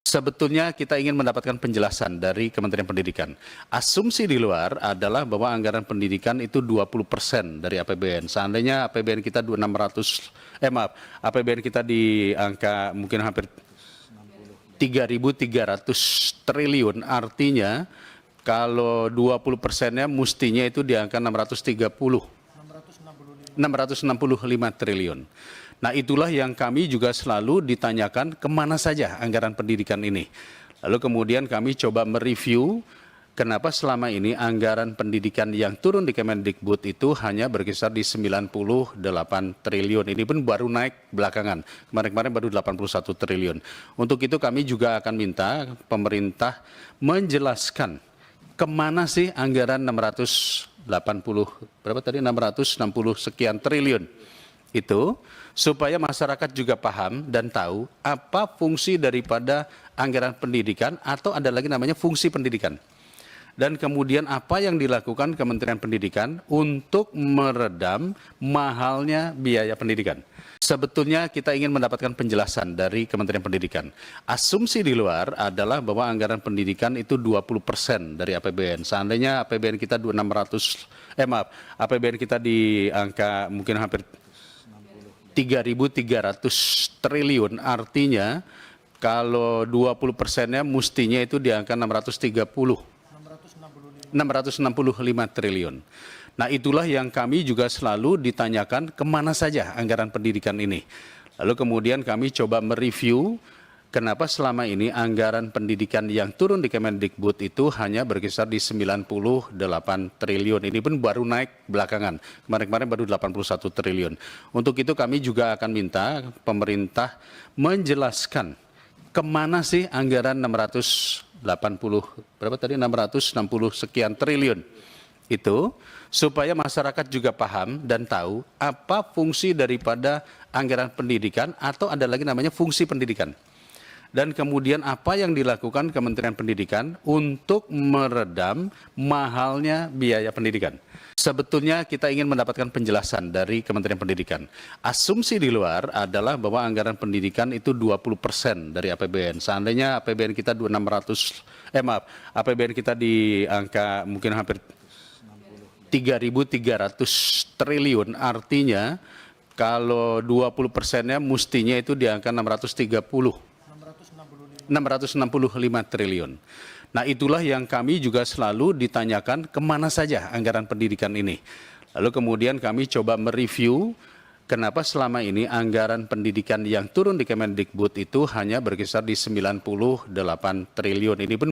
Sebetulnya kita ingin mendapatkan penjelasan dari Kementerian Pendidikan. Asumsi di luar adalah bahwa anggaran pendidikan itu 20% dari APBN. Seandainya APBN kita APBN kita di angka mungkin hampir 3.300 triliun, artinya kalau 20%-nya mestinya itu di angka 665 triliun. Nah, itulah yang kami juga selalu ditanyakan kemana saja anggaran pendidikan ini. Lalu kemudian kami coba mereview kenapa selama ini anggaran pendidikan yang turun di Kemendikbud itu hanya berkisar di 98 triliun. Ini pun baru naik belakangan. Kemarin-kemarin baru 81 triliun. Untuk itu kami juga akan minta pemerintah menjelaskan kemana sih anggaran 660 sekian triliun itu, supaya masyarakat juga paham dan tahu apa fungsi daripada anggaran pendidikan, atau ada lagi namanya fungsi pendidikan. Dan kemudian apa yang dilakukan Kementerian Pendidikan untuk meredam mahalnya biaya pendidikan. Sebetulnya kita ingin mendapatkan penjelasan dari Kementerian Pendidikan. Asumsi di luar adalah bahwa anggaran pendidikan itu 20% dari APBN. Seandainya APBN kita APBN kita di angka mungkin hampir 3.300 triliun, artinya kalau 20%-nya mestinya itu di angka 665 triliun. Nah, itulah yang kami juga selalu ditanyakan kemana saja anggaran pendidikan ini. Lalu kemudian kami coba mereview kenapa selama ini anggaran pendidikan yang turun di Kemendikbud itu hanya berkisar di 98 triliun. Ini pun baru naik belakangan. Kemarin-kemarin baru 81 triliun. Untuk itu kami juga akan minta pemerintah menjelaskan kemana sih anggaran 660 sekian triliun itu, supaya masyarakat juga paham dan tahu apa fungsi daripada anggaran pendidikan, atau ada lagi namanya fungsi pendidikan. Dan kemudian apa yang dilakukan Kementerian Pendidikan untuk meredam mahalnya biaya pendidikan. Sebetulnya kita ingin mendapatkan penjelasan dari Kementerian Pendidikan. Asumsi di luar adalah bahwa anggaran pendidikan itu 20% dari APBN. Seandainya APBN kita APBN kita di angka mungkin hampir 3.300 triliun, artinya kalau 20%-nya mestinya itu di angka 665 triliun. Nah, itulah yang kami juga selalu ditanyakan kemana saja anggaran pendidikan ini. Lalu kemudian kami coba mereview kenapa selama ini anggaran pendidikan yang turun di Kemendikbud itu hanya berkisar di 98 triliun. Ini pun